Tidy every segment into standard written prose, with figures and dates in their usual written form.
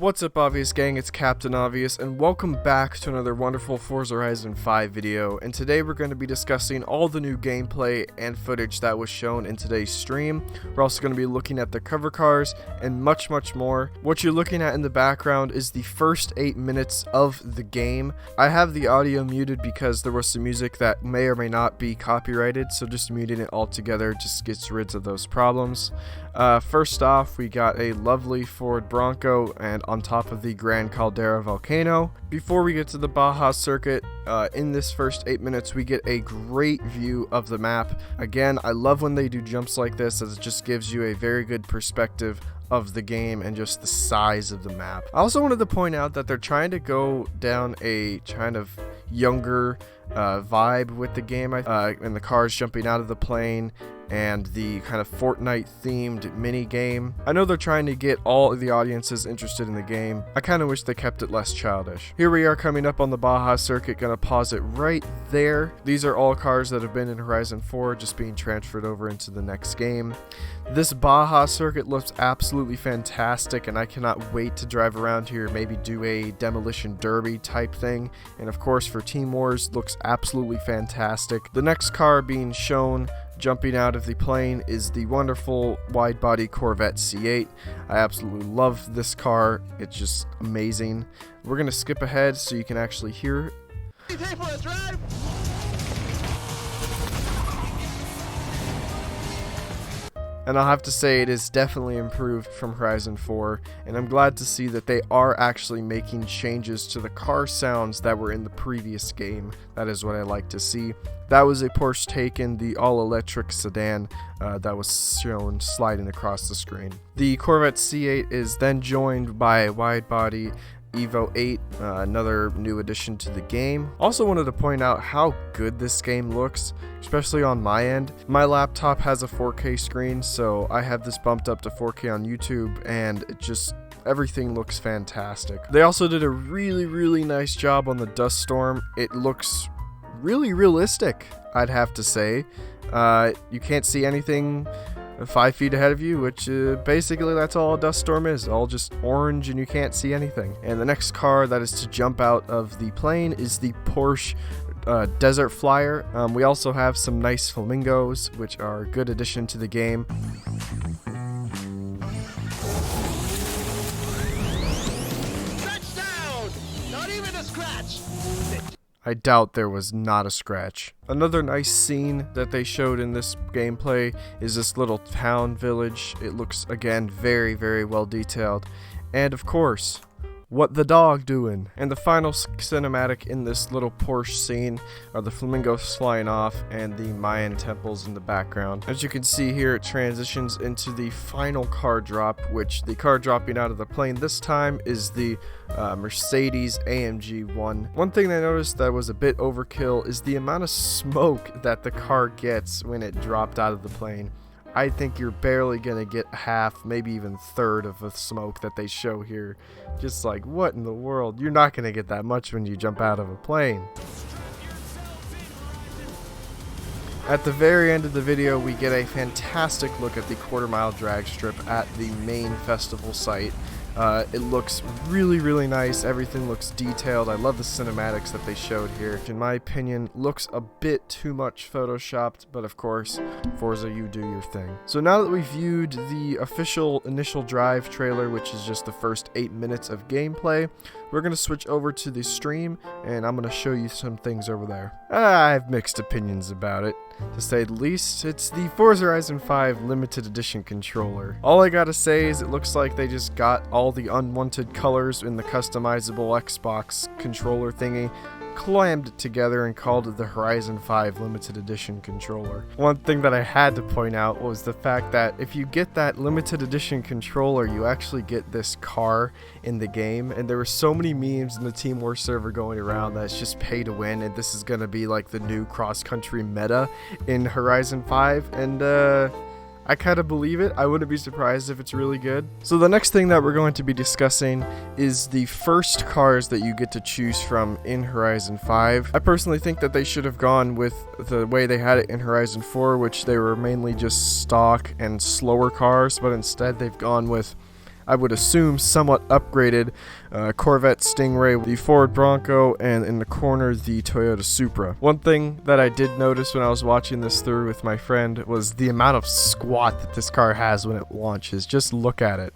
What's up, Obvious Gang? It's Captain Obvious, and welcome back to another wonderful Forza Horizon 5 video. And today we're going to be discussing all the new gameplay and footage that was shown in today's stream. We're also going to be looking at the cover cars and much more. What you're looking at in the background is the first 8 minutes of the game. I have the audio muted because there was some music that may or may not be copyrighted, so just muting it all together just gets rid of those problems. First off, we got a lovely Ford Bronco and on top of the Grand Caldera volcano. Before we get to the Baja Circuit, in this first 8 minutes we get a great view of the map. Again, I love when they do jumps like this, as it just gives you a very good perspective of the game and just the size of the map. I also wanted to point out that they're trying to go down a kind of younger vibe with the game, and the cars jumping out of the plane and the kind of Fortnite themed mini game. I know they're trying to get all of the audiences interested in the game. I kind of wish they kept it less childish. Here we are coming up on the Baja Circuit, gonna pause it right there. These are all cars that have been in Horizon 4 just being transferred over into the next game. This Baja Circuit looks absolutely fantastic, and I cannot wait to drive around here, maybe do a demolition derby type thing. And of course for Team Wars, looks absolutely fantastic. The next car being shown jumping out of the plane is the wonderful wide-body Corvette C8. I absolutely love this car. It's just amazing. We're gonna skip ahead so you can actually hear it. And I'll have to say it is definitely improved from Horizon 4, and I'm glad to see that they are actually making changes to the car sounds that were in the previous game. That is what I like to see. That was a Porsche Taycan, the all-electric sedan that was shown sliding across the screen. The Corvette C8 is then joined by a wide-body Evo 8, another new addition to the game. Also wanted to point out how good this game looks, especially on my end. My laptop has a 4K screen, so I have this bumped up to 4K on YouTube, and it just everything looks fantastic. They also did a really nice job on the dust storm. It looks really realistic, I'd have to say. You can't see anything 5 feet ahead of you, which basically that's all a dust storm is, all just orange and you can't see anything. And the next car that is to jump out of the plane is the Porsche Desert Flyer. We also have some nice flamingos, which are a good addition to the game. Touchdown! Not even a scratch! I doubt there was not a scratch. Another nice scene that they showed in this gameplay is this little town village. It looks, again, very well detailed. And of course, what the dog doing? And the final cinematic in this little Porsche scene are the flamingos flying off and the Mayan temples in the background. As you can see here, it transitions into the final car drop, which the car dropping out of the plane this time is the Mercedes Amg One. One thing I noticed that was a bit overkill is the amount of smoke that the car gets when it dropped out of the plane. I think you're barely gonna get half, maybe even third of the smoke that they show here. Just like, what in the world? You're not gonna get that much when you jump out of a plane. At the very end of the video, we get a fantastic look at the quarter-mile drag strip at the main festival site. It looks really nice. Everything looks detailed. I love the cinematics that they showed here. In my opinion, looks a bit too much photoshopped, but of course, Forza, you do your thing. So now that we've viewed the official initial drive trailer, which is just the first 8 minutes of gameplay, we're going to switch over to the stream, and I'm going to show you some things over there. I have mixed opinions about it, to say the least. It's the Forza Horizon 5 limited edition controller. All I gotta say is it looks like they just got all the unwanted colors in the customizable Xbox controller thingy, clammed it together and called it the Horizon 5 limited edition controller. One thing that I had to point out was the fact that if you get that limited edition controller, you actually get this car in the game, and there were so many memes in the Team War server going around that it's just pay to win, and this is gonna be like the new cross-country meta in Horizon 5, and I kind of believe it. I wouldn't be surprised if it's really good. So the next thing that we're going to be discussing is the first cars that you get to choose from in Horizon 5. I personally think that they should have gone with the way they had it in Horizon 4, which they were mainly just stock and slower cars, but instead they've gone with I would assume, somewhat upgraded Corvette Stingray, the Ford Bronco, and in the corner, the Toyota Supra. One thing that I did notice when I was watching this through with my friend was the amount of squat that this car has when it launches. Just look at it.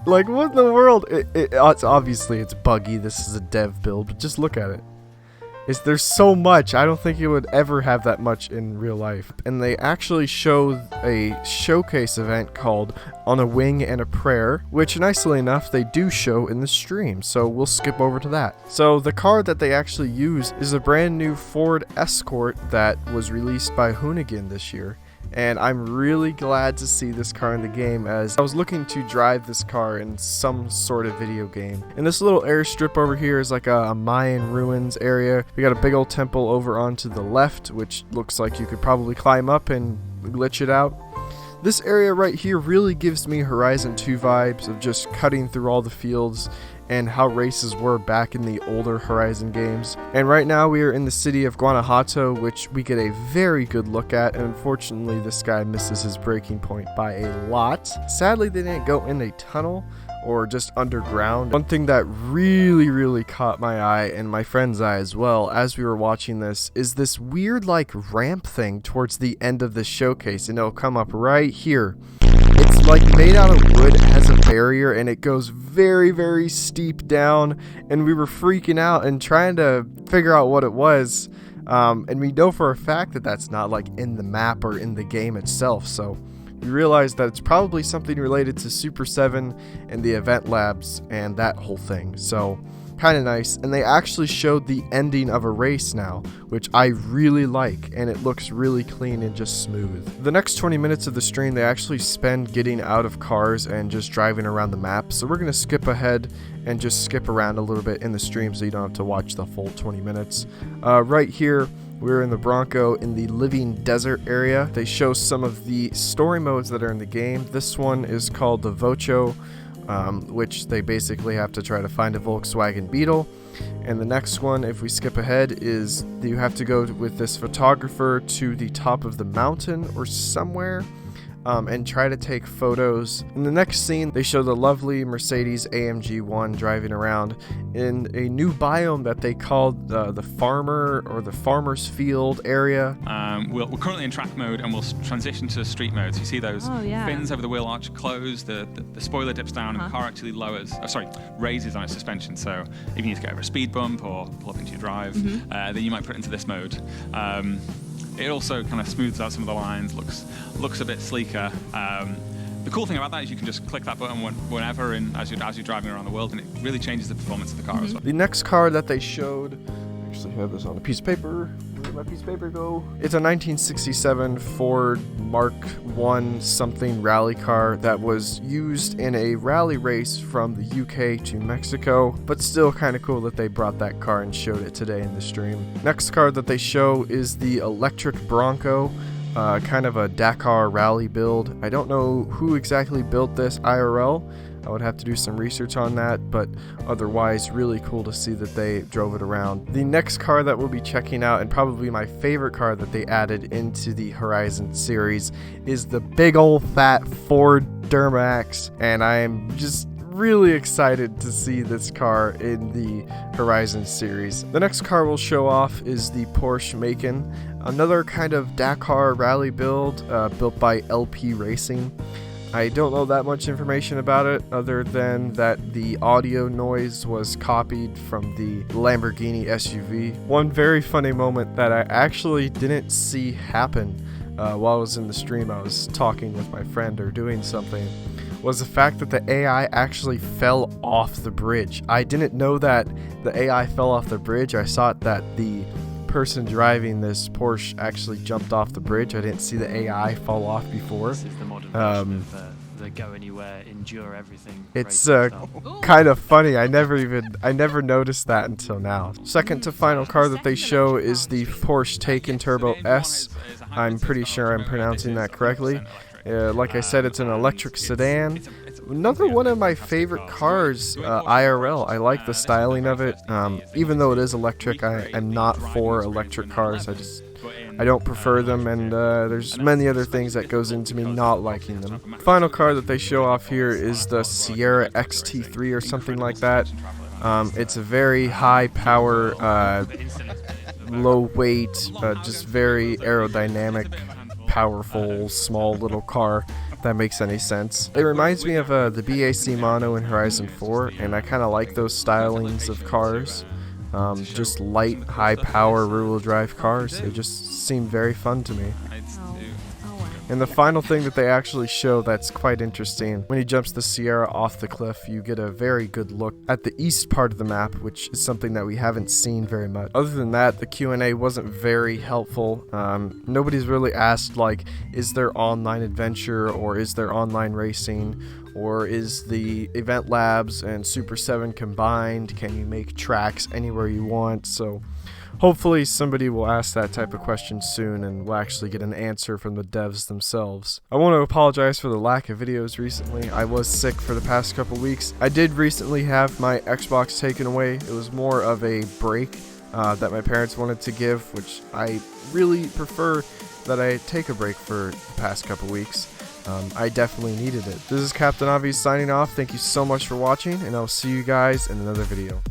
Like, what in the world? It's obviously, it's buggy. This is a dev build, but just look at it. There's so much. I don't think it would ever have that much in real life. And they actually show a showcase event called On a Wing and a Prayer, which nicely enough they do show in the stream, so we'll skip over to that. So the car that they actually use is a brand new Ford Escort that was released by Hoonigan this year. And I'm really glad to see this car in the game, as I was looking to drive this car in some sort of video game. And this little airstrip over here is like a Mayan ruins area. We got a big old temple over onto the left, which looks like you could probably climb up and glitch it out. This area right here really gives me Horizon 2 vibes of just cutting through all the fields and how races were back in the older Horizon games. And right now we are in the city of Guanajuato, which we get a very good look at, and unfortunately this guy misses his braking point by a lot. Sadly, they didn't go in a tunnel or just underground. One thing that really caught my eye, and my friend's eye as well, as we were watching this, is this weird like ramp thing towards the end of the showcase, and it'll come up right here. It's like made out of wood, it has a barrier, and it goes very steep down, and we were freaking out and trying to figure out what it was, and we know for a fact that that's not like in the map or in the game itself, so we realized that it's probably something related to Super 7 and the event labs and that whole thing. So kind of nice. And they actually showed the ending of a race now, which I really like, and it looks really clean and just smooth. The next 20 minutes of the stream they actually spend getting out of cars and just driving around the map, so we're going to skip ahead and just skip around a little bit in the stream so you don't have to watch the full 20 minutes. Right here we're in the Bronco in the Living Desert area. They show some of the story modes that are in the game. This one is called the Vocho, which they basically have to try to find a Volkswagen Beetle. And the next one, if we skip ahead, is you have to go with this photographer to the top of the mountain or somewhere and try to take photos. In the next scene, they show the lovely Mercedes AMG One driving around in a new biome that they called the farmer or the farmer's field area. We're currently in track mode, and we'll transition to street mode. So you see those fins over the wheel arch close, the spoiler dips down, and the car actually raises on its suspension. So if you need to get over a speed bump or pull up into your drive, then you might put it into this mode. It also kind of smooths out some of the lines, looks a bit sleeker. The cool thing about that is you can just click that button whenever as you're driving around the world, and it really changes the performance of the car as well. The next car that they showed, I actually have this on a piece of paper. Where did my piece of paper go? It's a 1967 Ford Mark I something rally car that was used in a rally race from the UK to Mexico, but still kind of cool that they brought that car and showed it today in the stream. Next car that they show is the electric Bronco. Kind of a Dakar rally build. I don't know who exactly built this IRL. I would have to do some research on that, but otherwise really cool to see that they drove it around. The next car that we'll be checking out, and probably my favorite car that they added into the Horizon series, is the big old fat Ford Duramax, and I am just really excited to see this car in the Horizon series. The next car we'll show off is the Porsche Macan, another kind of Dakar rally build built by LP Racing. I don't know that much information about it other than that the audio noise was copied from the Lamborghini SUV. One very funny moment that I actually didn't see happen while I was in the stream, I was talking with my friend or doing something, was the fact that the AI actually fell off the bridge. I didn't know that the AI fell off the bridge. I saw that the person driving this Porsche actually jumped off the bridge. I didn't see the AI fall off before. This is the modern version of the go anywhere, endure everything. It's kind of funny. I never noticed that until now. Second to final car that they show is the Porsche Taycan Turbo S. I'm pretty sure I'm pronouncing that correctly. Like I said, it's an electric sedan. Another one of my favorite cars, IRL. I like the styling of it. Even though it is electric, I'm not for electric cars. I just I don't prefer them, and there's many other things that goes into me not liking them. Final car that they show off here is the Sierra XT3 or something like that. It's a very high power, low weight, just very aerodynamic, powerful, small little car. If that makes any sense. It reminds me of the BAC Mono in Horizon 4, and I kind of like those stylings of cars. Just light, high power, rear-wheel drive cars. They just seem very fun to me. And the final thing that they actually show that's quite interesting, when he jumps the Sierra off the cliff, you get a very good look at the east part of the map, which is something that we haven't seen very much. Other than that, the Q&A wasn't very helpful. Nobody's really asked, like, is there online adventure, or is there online racing, or is the Event Labs and Super 7 combined? Can you make tracks anywhere you want? So hopefully somebody will ask that type of question soon and we'll actually get an answer from the devs themselves. I want to apologize for the lack of videos recently. I was sick for the past couple weeks. I did recently have my Xbox taken away. It was more of a break that my parents wanted to give, which I really prefer that I take a break for the past couple weeks. I definitely needed it. This is Captain Obvious signing off. Thank you so much for watching, and I'll see you guys in another video.